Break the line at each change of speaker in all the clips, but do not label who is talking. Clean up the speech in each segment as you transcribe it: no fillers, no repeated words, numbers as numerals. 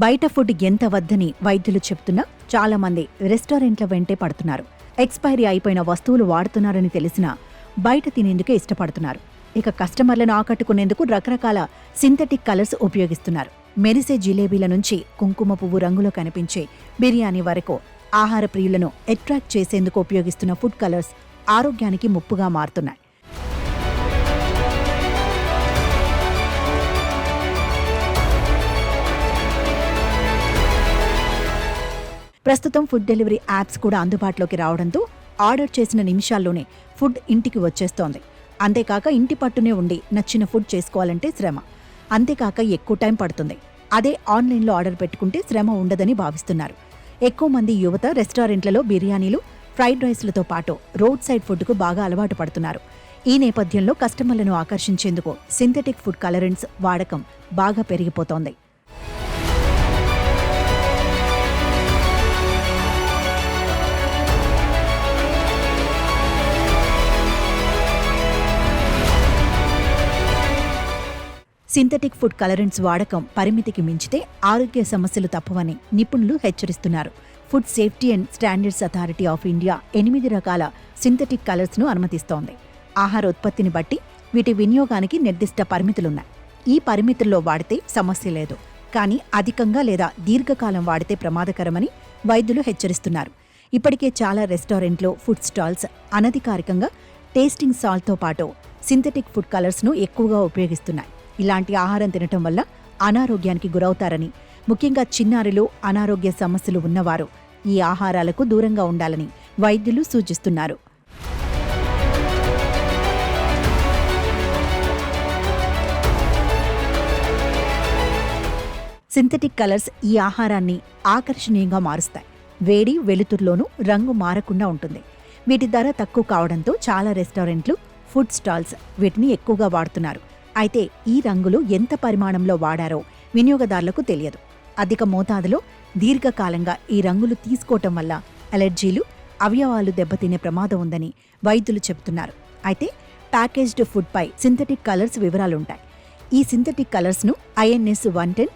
బయట ఫుడ్ ఎంత వద్దని వైద్యులు చెప్తున్నా చాలా మంది రెస్టారెంట్ల వెంటే పడుతున్నారు. ఎక్స్పైరీ అయిపోయిన వస్తువులు వాడుతున్నారని తెలిసినా బయట తినేందుకే ఇష్టపడుతున్నారు. ఇక కస్టమర్లను ఆకట్టుకునేందుకు రకరకాల సింథటిక్ కలర్స్ ఉపయోగిస్తున్నారు. మెరిసే జిలేబీల నుంచి కుంకుమ పువ్వు రంగులో కనిపించే బిర్యానీ వరకు ఆహార ప్రియులను అట్రాక్ట్ చేసేందుకు ఉపయోగిస్తున్న ఫుడ్ కలర్స్ ఆరోగ్యానికి ముప్పుగా మారుతున్నాయి. ప్రస్తుతం ఫుడ్ డెలివరీ యాప్స్ కూడా అందుబాటులోకి రావడంతో ఆర్డర్ చేసిన నిమిషాల్లోనే ఫుడ్ ఇంటికి వచ్చేస్తోంది. అంతేకాక ఇంటి పట్టునే ఉండి నచ్చిన ఫుడ్ చేసుకోవాలంటే శ్రమ, అంతేకాక ఎక్కువ టైం పడుతుంది. అదే ఆన్లైన్లో ఆర్డర్ పెట్టుకుంటే శ్రమ ఉండదని భావిస్తున్నారు. ఎక్కువ మంది యువత రెస్టారెంట్లలో బిర్యానీలు, ఫ్రైడ్ రైస్లతో పాటు రోడ్ సైడ్ ఫుడ్కు బాగా అలవాటు పడుతున్నారు. ఈ నేపథ్యంలో కస్టమర్లను ఆకర్షించేందుకు సింథటిక్ ఫుడ్ కలరెంట్స్ వాడకం బాగా పెరిగిపోతోంది. సింథటిక్ ఫుడ్ కలరెంట్స్ వాడకం పరిమితికి మించితే ఆరోగ్య సమస్యలు తప్పవని నిపుణులు హెచ్చరిస్తున్నారు. Food safety and standards authority of India 8 రకాల సింథటిక్ కలర్స్ను అనుమతిస్తోంది. ఆహార ఉత్పత్తిని బట్టి వీటి వినియోగానికి నిర్దిష్ట పరిమితులున్నాయి. ఈ పరిమితుల్లో వాడితే సమస్య లేదు, కానీ అధికంగా లేదా దీర్ఘకాలం వాడితే ప్రమాదకరమని వైద్యులు హెచ్చరిస్తున్నారు. ఇప్పటికే చాలా రెస్టారెంట్లు, ఫుడ్ స్టాల్స్ అనధికారికంగా టేస్టింగ్ సాల్ట్తో పాటు సింథటిక్ ఫుడ్ కలర్స్ను ఎక్కువగా ఉపయోగిస్తున్నాయి. ఇలాంటి ఆహారం తినటం వల్ల అనారోగ్యానికి గురవుతారని, ముఖ్యంగా చిన్నారులు, అనారోగ్య సమస్యలు ఉన్నవారు ఈ ఆహారాలకు దూరంగా ఉండాలని వైద్యులు సూచిస్తున్నారు. సింథటిక్ కలర్స్ ఈ ఆహారాన్ని ఆకర్షణీయంగా మారుస్తాయి. వేడి, వెలుతురులోనూ రంగు మారకుండా ఉంటుంది. వీటి ధర తక్కువ కావడంతో చాలా రెస్టారెంట్లు, ఫుడ్ స్టాల్స్ వీటిని ఎక్కువగా వాడుతున్నారు. అయితే ఈ రంగులు ఎంత పరిమాణంలో వాడారో వినియోగదారులకు తెలియదు. అధిక మోతాదులో దీర్ఘకాలంగా ఈ రంగులు తీసుకోవటం వల్ల అలెర్జీలు, అవయవాలు దెబ్బతినే ప్రమాదం ఉందని వైద్యులు చెబుతున్నారు. అయితే ప్యాకేజ్డ్ ఫుడ్పై సింథటిక్ కలర్స్ వివరాలుంటాయి. ఈ సింథటిక్ కలర్స్ను INS 110,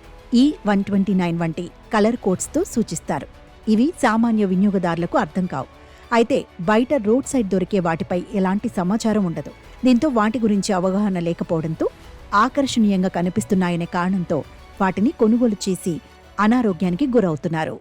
E129 వంటి కలర్ కోడ్స్తో సూచిస్తారు. ఇవి సామాన్య వినియోగదారులకు అర్థం కావు. అయితే బయట రోడ్ సైడ్ దొరికే వాటిపై ఎలాంటి సమాచారం ఉండదు. దీంతో వాటి గురించి అవగాహన లేకపోవడంతో ఆకర్షణీయంగా కనిపిస్తున్నాయనే కారణంతో వాటిని కొనుగోలు చేసి అనారోగ్యానికి గురవుతున్నారు.